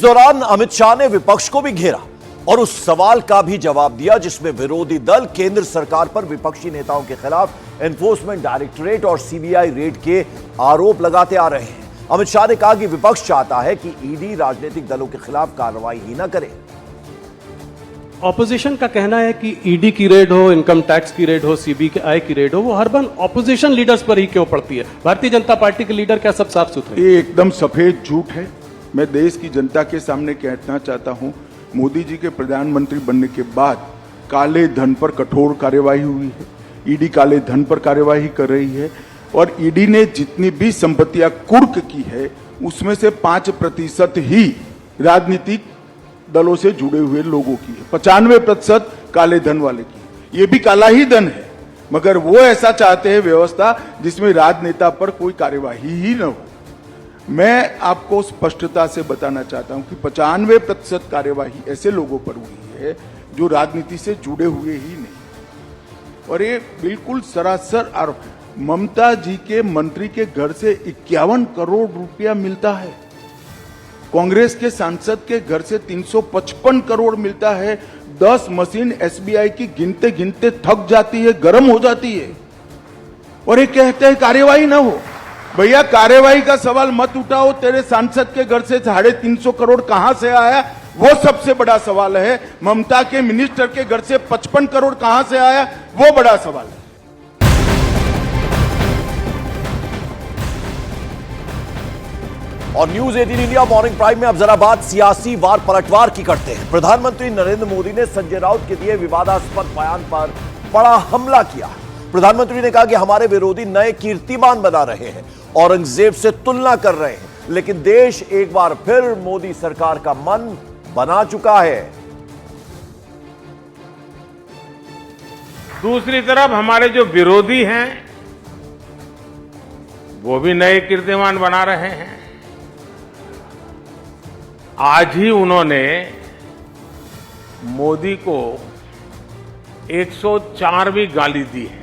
दौरान अमित शाह ने विपक्ष को भी घेरा और उस सवाल का भी जवाब दिया जिसमें विरोधी दल केंद्र सरकार पर विपक्षी नेताओं के खिलाफ एनफोर्समेंट डायरेक्टोरेट और सीबीआई रेड के आरोप लगाते आ रहे हैं। अमित शाह ने कहा कि विपक्ष चाहता है कि ईडी राजनीतिक दलों के खिलाफ कार्रवाई ही न करे। ऑपोजिशन का कहना है कि ईडी की रेड हो, इनकम टैक्स की रेड हो, सीबीआई की रेड हो, वो हर बार ऑपोजिशन लीडर्स पर ही क्यों पड़ती है? भारतीय जनता पार्टी के लीडर क्या सब साफ सुथरे? ये एकदम सफेद झूठ है। मैं देश की जनता के सामने कहना चाहता हूं, मोदी जी के प्रधानमंत्री बनने के बाद काले धन पर कठोर कार्यवाही हुई है। ईडी काले धन पर कार्यवाही कर रही है और ईडी ने जितनी भी संपत्तियां कुर्क की है उसमें से 5% ही राजनीतिक दलों से जुड़े हुए लोगों की है। 95% काले धन वाले की। ये भी काला ही धन है, मगर वो ऐसा चाहते हैं व्यवस्था जिसमें राजनेता पर कोई कार्यवाही ही न हो। मैं आपको स्पष्टता से बताना चाहता हूं कि 95% कार्यवाही ऐसे लोगों पर हुई है जो राजनीति से जुड़े हुए ही नहीं। और ये बिल्कुल सरासर आरोप। ममता जी के मंत्री के घर से 51 करोड़ रुपया मिलता है। कांग्रेस के सांसद के घर से 355 करोड़ मिलता है। 10 मशीन एसबीआई की गिनते गिनते थक जाती है, गर्म हो जाती है, और ये कहते हैं कार्यवाही ना हो। भैया, कार्यवाही का सवाल मत उठाओ। तेरे सांसद के घर से 350 करोड़ कहां से आया, वो सबसे बड़ा सवाल है। ममता के मिनिस्टर के घर से 55 करोड़ कहां से आया, वो बड़ा सवाल है। और न्यूज 18 इंडिया मॉर्निंग प्राइम में अब जरा बात सियासी वार पलटवार की करते हैं। प्रधानमंत्री नरेंद्र मोदी ने संजय राउत के दिए विवादास्पद बयान पर बड़ा हमला किया। प्रधानमंत्री ने कहा कि हमारे विरोधी नए कीर्तिमान बना रहे हैं, औरंगजेब से तुलना कर रहे हैं, लेकिन देश एक बार फिर मोदी सरकार का मन बना चुका है। दूसरी तरफ हमारे जो विरोधी हैं वो भी नए कीर्तिमान बना रहे हैं। आज ही उन्होंने मोदी को 104वीं गाली दी है।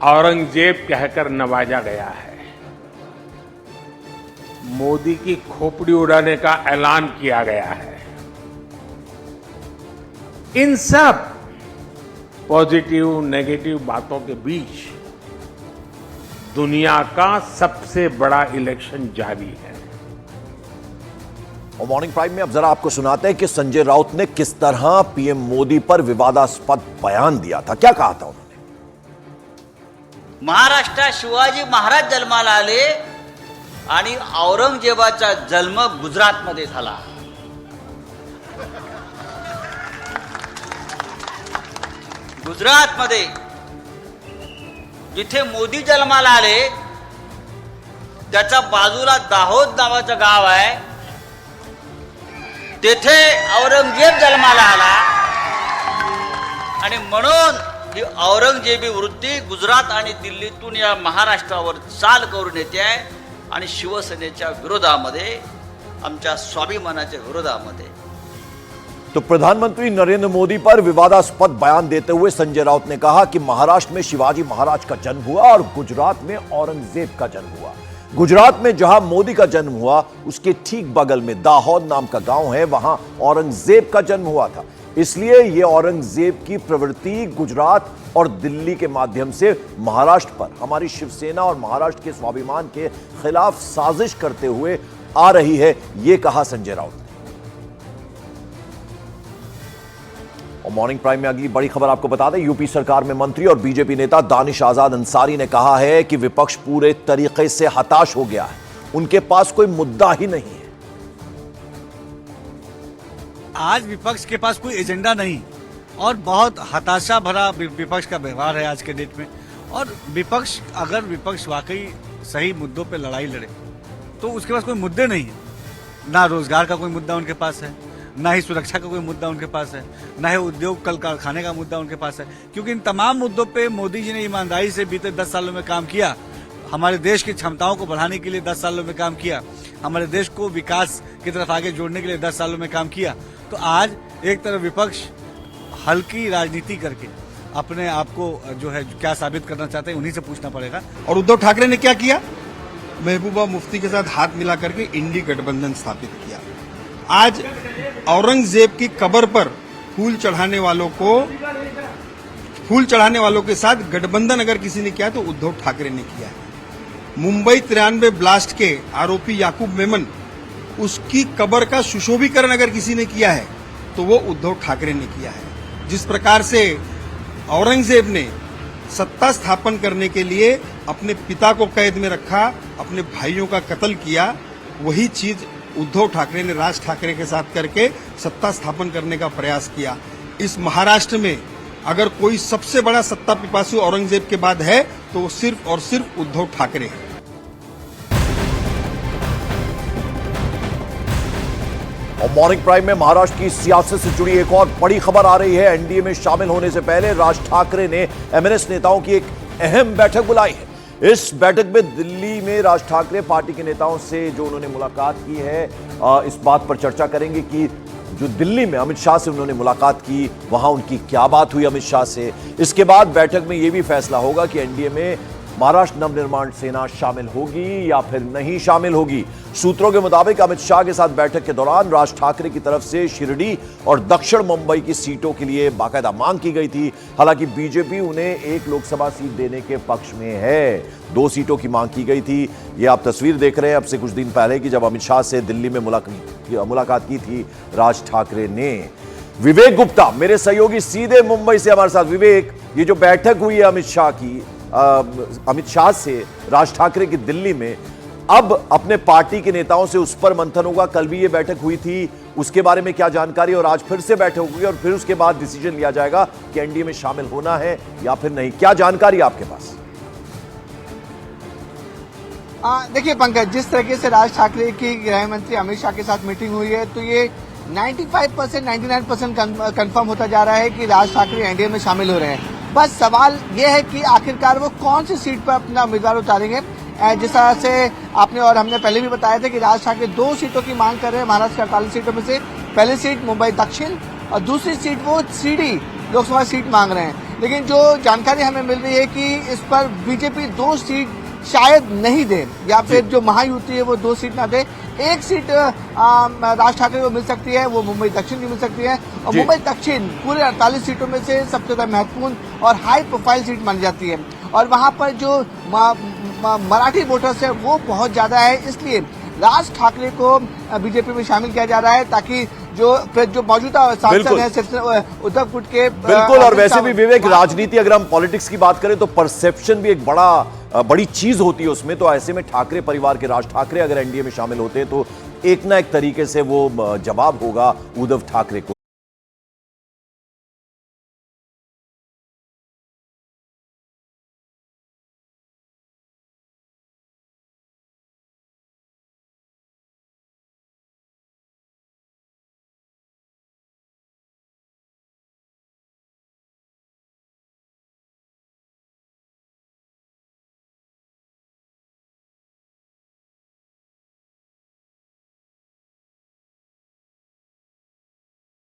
औरंगजेब कहकर नवाजा गया है। मोदी की खोपड़ी उड़ाने का ऐलान किया गया है। इन सब पॉजिटिव नेगेटिव बातों के बीच दुनिया का सबसे बड़ा इलेक्शन जारी है। और मॉर्निंग प्राइम में अब जरा आपको सुनाते हैं कि संजय राउत ने किस तरह पीएम मोदी पर विवादास्पद बयान दिया था। क्या कहा था उन्होंने? महाराष्ट्रात शिवाजी महाराज जन्माला आले आणि औरंगजेबाचा जन्म गुजरातमध्ये झाला। गुजरातमध्ये जिथे मोदी जन्माला आले त्याच्या बाजूला दाहोद नावाचं गाव आहे, तेथे औरंगजेब जन्माला आला आणि म्हणून ही औरंगजेबी वृत्ती गुजरात आणि दिल्लीतून या महाराष्ट्रावर चाल करून येते आहे आणि शिवसेनेच्या विरोधामध्ये, आमच्या स्वाभिमानाच्या विरोधामध्ये। तो प्रधानमंत्री नरेंद्र मोदी पर विवादास्पद बयान देते हुए संजय राउत ने कहा कि महाराष्ट्र में शिवाजी महाराज का जन्म हुआ और गुजरात में औरंगजेब का जन्म हुआ। गुजरात में जहां मोदी का जन्म हुआ उसके ठीक बगल में दाहोद नाम का गांव है, वहां औरंगजेब का जन्म हुआ था। इसलिए यह औरंगजेब की प्रवृत्ति गुजरात और दिल्ली के माध्यम से महाराष्ट्र पर हमारी शिवसेना और महाराष्ट्र के स्वाभिमान के खिलाफ साजिश करते हुए आ रही है, यह कहा संजय राउत ने। और मॉर्निंग प्राइम में अगली बड़ी खबर आपको बता दें, यूपी सरकार में मंत्री और बीजेपी नेता दानिश आजाद अंसारी ने कहा है कि विपक्ष पूरे तरीके से हताश हो गया है, उनके पास कोई मुद्दा ही नहीं है। आज विपक्ष के पास कोई एजेंडा नहीं और बहुत हताशा भरा विपक्ष का व्यवहार है आज के डेट में। और विपक्ष, अगर विपक्ष वाकई सही मुद्दों पे लड़ाई लड़े तो उसके पास कोई मुद्दे नहीं है। ना रोजगार का कोई मुद्दा उनके पास है, ना ही सुरक्षा का कोई मुद्दा उनके पास है, ना ही उद्योग कल कारखाने का मुद्दा उनके पास है, क्योंकि इन तमाम मुद्दों पे मोदी जी ने ईमानदारी से बीते 10 सालों में काम किया। हमारे देश की क्षमताओं को बढ़ाने के लिए 10 सालों में काम किया, हमारे देश को विकास की तरफ आगे जोड़ने के लिए 10 सालों में काम किया। तो आज एक तरफ विपक्ष हल्की राजनीति करके अपने आप को जो है क्या साबित करना चाहते हैं, उन्हीं से पूछना पड़ेगा। और उद्धव ठाकरे ने क्या किया? महबूबा मुफ्ती के साथ हाथ मिला करके इंडी गठबंधन स्थापित किया। आज औरंगजेब की कब्र पर फूल चढ़ाने वालों के साथ गठबंधन अगर किसी ने किया तो उद्धव ठाकरे ने किया है। मुंबई 93 ब्लास्ट के आरोपी याकूब मेमन, उसकी कब्र का सुशोभीकरण अगर किसी ने किया है तो वो उद्धव ठाकरे ने किया है। जिस प्रकार से औरंगजेब ने सत्ता स्थापन करने के लिए अपने पिता को कैद में रखा, अपने भाइयों का कत्ल किया, वही चीज उद्धव ठाकरे ने राज ठाकरे के साथ करके सत्ता स्थापन करने का प्रयास किया। इस महाराष्ट्र में अगर कोई सबसे बड़ा सत्ता पिपासु औरंगजेब के बाद है तो वो सिर्फ और सिर्फ उद्धव ठाकरे है। और मॉर्निंग प्राइम में महाराष्ट्र की सियासत से जुड़ी एक और बड़ी खबर आ रही है। एनडीए में शामिल होने से पहले राज ठाकरे ने एमएनएस नेताओं की एक अहम बैठक बुलाई है। इस बैठक में दिल्ली में राज ठाकरे पार्टी के नेताओं से जो उन्होंने मुलाकात की है, इस बात पर चर्चा करेंगे कि जो दिल्ली में अमित शाह से उन्होंने मुलाकात की, वहां उनकी क्या बात हुई अमित शाह से। इसके बाद बैठक में यह भी फैसला होगा कि एनडीए में महाराष्ट्र नवनिर्माण सेना शामिल होगी या फिर नहीं शामिल होगी। सूत्रों के मुताबिक अमित शाह के साथ बैठक के दौरान राज ठाकरे की तरफ से शिरडी और दक्षिण मुंबई की सीटों के लिए बाकायदा मांग की गई थी। हालांकि बीजेपी उन्हें एक लोकसभा सीट देने के पक्ष में है। 2 सीटों की मांग की गई थी। ये आप तस्वीर देख रहे हैं अब से कुछ दिन पहले की, जब अमित शाह से दिल्ली में मुलाकात की थी राज ठाकरे ने। विवेक गुप्ता मेरे सहयोगी सीधे मुंबई से हमारे साथ। विवेक, ये जो बैठक हुई है अमित शाह से राज ठाकरे की दिल्ली में, अब अपने पार्टी के नेताओं से उस पर मंथन होगा। कल भी ये बैठक हुई थी, उसके बारे में क्या जानकारी, और आज फिर से बैठक होगी और फिर उसके बाद डिसीजन लिया जाएगा कि एनडीए में शामिल होना है या फिर नहीं। क्या जानकारी आपके पास? देखिए पंकज, जिस तरीके से राज ठाकरे की गृह मंत्री अमित शाह के साथ मीटिंग हुई है तो ये 95% 99% कंफर्म होता जा रहा है कि राज ठाकरे एनडीए में शामिल हो रहे हैं। बस सवाल यह है कि आखिरकार वो कौन सी सीट पर अपना उम्मीदवार उतारेंगे। जिस तरह से आपने और हमने पहले भी बताया था कि राज ठाकरे 2 सीटों की मांग कर रहे हैं महाराष्ट्र की 48 सीटों में से। पहली सीट मुंबई दक्षिण और दूसरी सीट वो सीडी लोकसभा सीट मांग रहे हैं। लेकिन जो जानकारी हमें मिल रही है कि इस पर बीजेपी 2 सीट शायद नहीं दे, या फिर जो महायुति है वो 2 सीट ना दे। एक सीट राज ठाकरे को मिल सकती है, वो मुंबई दक्षिण की मिल सकती है। और मुंबई दक्षिण पूरे 48 सीटों में से सबसे ज्यादा महत्वपूर्ण और हाई प्रोफाइल सीट मानी जाती है। और वहां पर जो मराठी वोटर्स है वो बहुत ज्यादा है, इसलिए राज ठाकरे को बीजेपी में शामिल किया जा रहा है ताकि जो मौजूदा सांसद हैं उद्धव गुट के बिल्कुल। और वैसे भी विवेक, राजनीति अगर हम पॉलिटिक्स की बात करें तो परसेप्शन भी एक बड़ी चीज होती है उसमें। तो ऐसे में ठाकरे परिवार के राज ठाकरे अगर एनडीए में शामिल होते हैं तो एक ना एक तरीके से वो जवाब होगा उद्धव ठाकरे को।